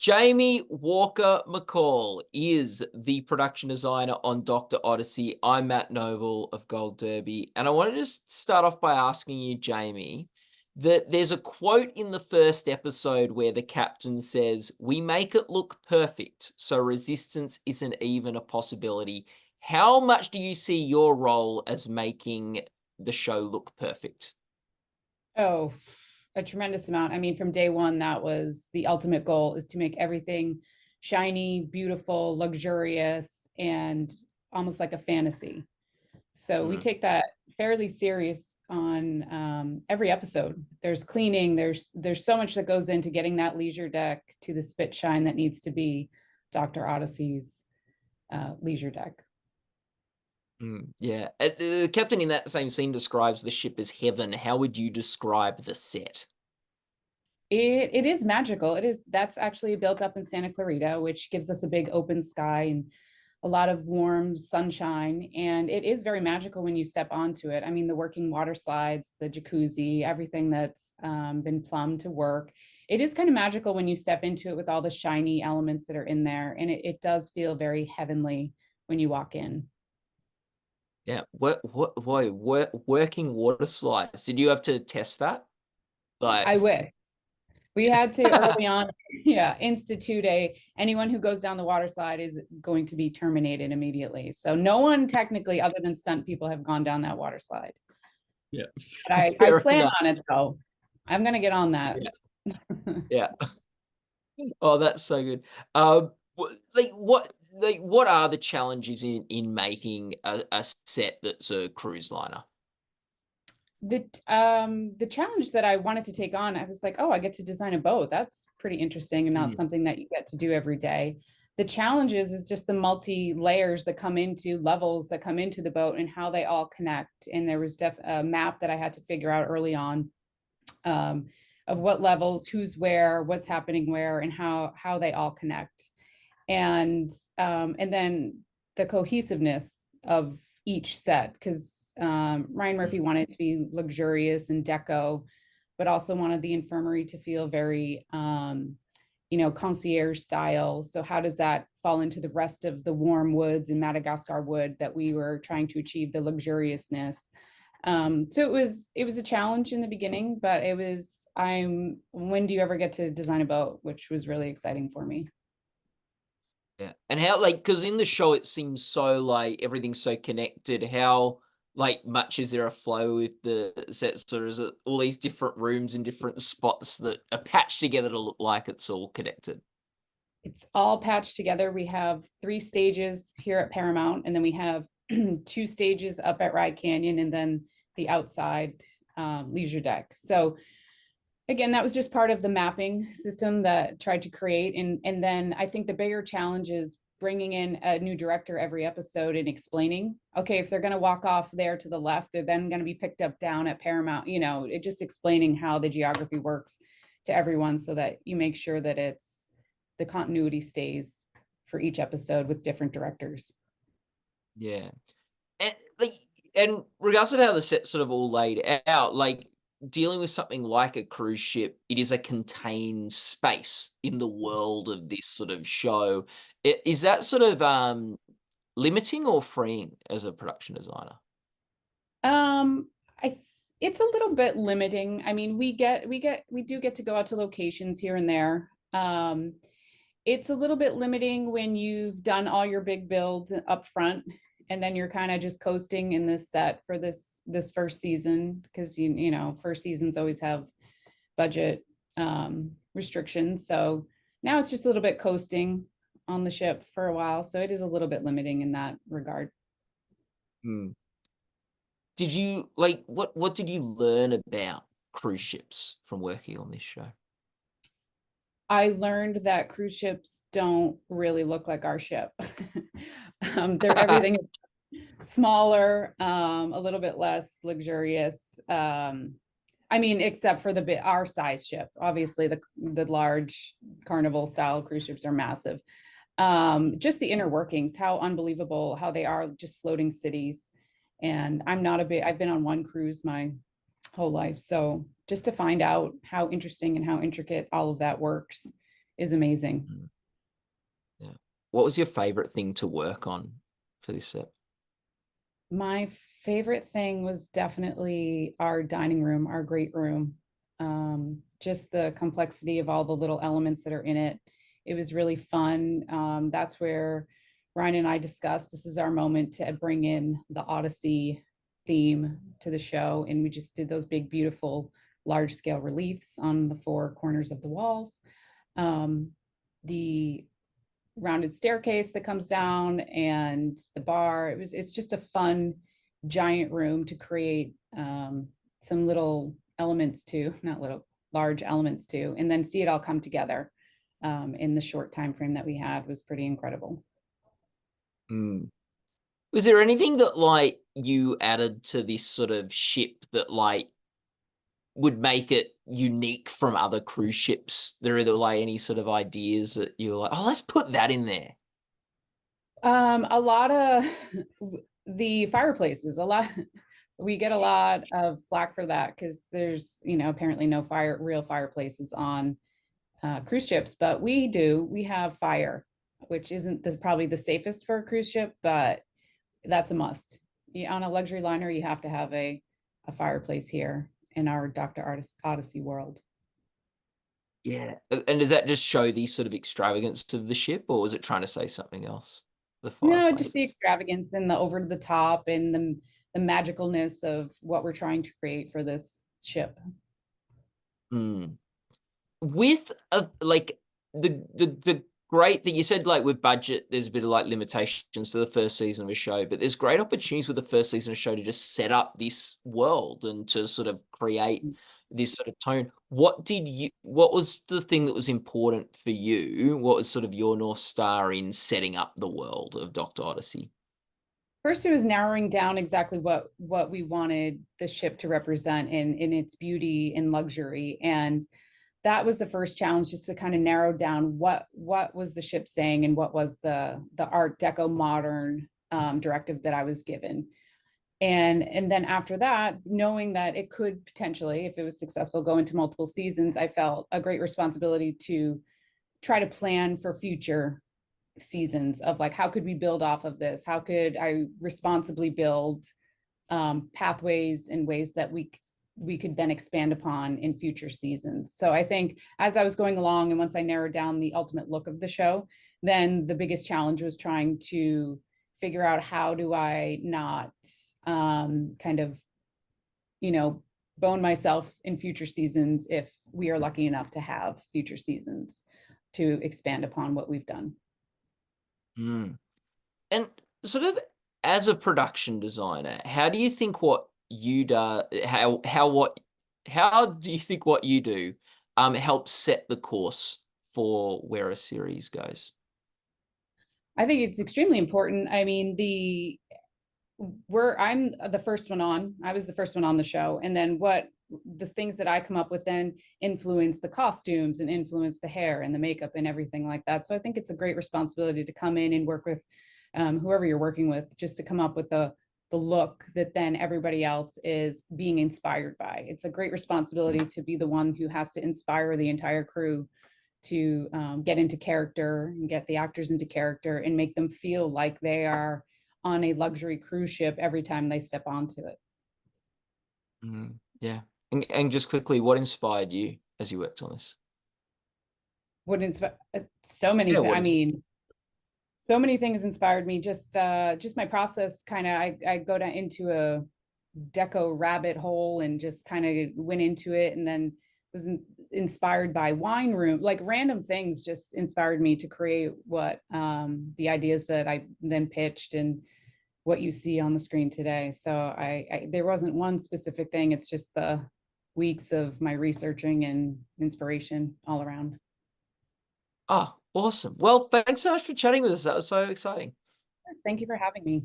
Jamie Walker McCall is the production designer on Doctor Odyssey. I'm Matt Noble of Gold Derby, and I want to just start off by asking you, Jamie, that there's a quote in the first episode where the captain says, "We make it look perfect, so resistance isn't even a possibility." How much do you see your role as making the show look perfect? Oh, a tremendous amount. I mean, from day one, that was the ultimate goal is to make everything shiny, beautiful, luxurious, and almost like a fantasy. So we Mm, take that fairly serious on every episode. There's cleaning, there's so much that goes into getting that leisure deck to the spit shine that needs to be Dr. Odyssey's leisure deck. yeah. The captain in that same scene describes the ship as heaven. How would you describe the set? It is magical. That's actually built up in Santa Clarita, which gives us a big open sky and a lot of warm sunshine. And it is very magical when you step onto it. I mean, the working water slides, the jacuzzi, everything that's been plumbed to work. It is kind of magical when you step into it with all the shiny elements that are in there. And it does feel very heavenly when you walk in. Yeah. Working water slides. Did you have to test that? Like, I wish. We had to early on, yeah, institute anyone who goes down the water slide is going to be terminated immediately. So no one technically, other than stunt people, have gone down that water slide. yeah, But I fair plan enough. on it though. I'm gonna get on that. Yeah, yeah. Oh, that's so good. What are the challenges in making a set that's a cruise liner? The challenge that I wanted to take on, I was like, oh, I get to design a boat. That's pretty interesting and not Mm, something that you get to do every day. The challenges is just the multi layers that come into levels that come into the boat and how they all connect. And there was a map that I had to figure out early on, um, of what levels, who's where, what's happening where, and how they all connect. And then the cohesiveness of each set, because Ryan mm. Murphy wanted to be luxurious and deco, but also wanted the infirmary to feel very concierge style. So how does that fall into the rest of the warm woods and Madagascar wood that we were trying to achieve the luxuriousness? So it was a challenge in the beginning, but I'm when do you ever get to design a boat, which was really exciting for me. Yeah, and how, like, because in the show it seems so, like, everything's so connected. How, like, much is there a flow with the sets, or is it all these different rooms and different spots that are patched together to look like it's all connected? It's all patched together. We have 3 stages here at Paramount, and then we have 2 stages up at Ride Canyon, and then the outside leisure deck. So again, that was just part of the mapping system that tried to create. And then I think the bigger challenge is bringing in a new director every episode and explaining, okay, if they're going to walk off there to the left, they're then going to be picked up down at Paramount. It just explaining how the geography works to everyone so that you make sure that the continuity stays for each episode with different directors. Yeah. And, like, and regardless of how the set's sort of all laid out, like, dealing with something like a cruise ship, it is a contained space in the world of this sort of show. Is that sort of, limiting or freeing as a production designer? Um, it's a little bit limiting. I mean, we do get to go out to locations here and there. It's a little bit limiting when you've done all your big builds up front and then you're kind of just coasting in this set for this first season because first seasons always have budget restrictions. So now it's just a little bit coasting on the ship for a while. So it is a little bit limiting in that regard. Mm. Did you like what did you learn about cruise ships from working on this show? I learned that cruise ships don't really look like our ship. Everything is smaller, a little bit less luxurious. I mean, except for our size ship. Obviously, the large Carnival style cruise ships are massive. Just the inner workings, how unbelievable how they are, just floating cities. And I've been on one cruise my whole life, so just to find out how interesting and how intricate all of that works is amazing. Mm, yeah. What was your favorite thing to work on for this set? My favorite thing was definitely our dining room, our great room. Just the complexity of all the little elements that are in it. It was really fun. That's where Ryan and I discussed this is our moment to bring in the Odyssey theme to the show. And we just did those big, beautiful, large scale reliefs on the four corners of the walls. The rounded staircase that comes down and the bar. It's just a fun giant room to create some little elements to, not little, large elements to, and then see it all come together in the short time frame that we had was pretty incredible. Mm. Was there anything that, like, you added to this sort of ship that, like, would make it unique from other cruise ships? There are, like, any sort of ideas that you're like, "Oh, let's put that in there." A lot of the fireplaces, a lot we get a lot of flack for that because there's, apparently no real fireplaces on cruise ships, but we have fire, which isn't probably the safest for a cruise ship, but that's a must. On a luxury liner, you have to have a fireplace here in our Odyssey world. Yeah. And does that just show the sort of extravagance of the ship, or was it trying to say something else? The No, just the fireplaces. extravagance and the over the top and the magicalness of what we're trying to create for this ship. Mm. With a like, the great that you said, like, with budget, there's a bit of, like, limitations for the first season of a show, but there's great opportunities with the first season of a show to just set up this world and to sort of create this sort of tone. What was the thing that was important for you? What was sort of your North Star in setting up the world of Doctor Odyssey? First, it was narrowing down exactly what we wanted the ship to represent in its beauty and luxury, and that was the first challenge, just to kind of narrow down what was the ship saying and what was the Art Deco modern directive that I was given. And then after that, knowing that it could potentially, if it was successful, go into multiple seasons, I felt a great responsibility to try to plan for future seasons of like, how could we build off of this? How could I responsibly build pathways and ways that we could then expand upon in future seasons? So I think as I was going along, and once I narrowed down the ultimate look of the show, then the biggest challenge was trying to figure out how do I not kind of, you know, bone myself in future seasons if we are lucky enough to have future seasons to expand upon what we've done. Mm. And sort of as a production designer, how do you think what you do how do you think what you do helps set the course for where a series goes? I think it's extremely important. I mean, I'm the first one on. I was the first one on the show. And then what the things that I come up with then influence the costumes and influence the hair and the makeup and everything like that. So I think it's a great responsibility to come in and work with whoever you're working with, just to come up with the look that then everybody else is being inspired by. It's a great responsibility to be the one who has to inspire the entire crew to get into character and get the actors into character and make them feel like they are on a luxury cruise ship every time they step onto it. Yeah. And just quickly, what inspired you as you worked on this? What inspire so many Yeah, I what mean, so many things inspired me. Just my process kind of, I go down into a deco rabbit hole and just kind of went into it, and then was inspired by wine room, like random things just inspired me to create what the ideas that I then pitched and what you see on the screen today. So there wasn't one specific thing. It's just the weeks of my researching and inspiration all around. Oh, awesome. Well, thanks so much for chatting with us. That was so exciting. Thank you for having me.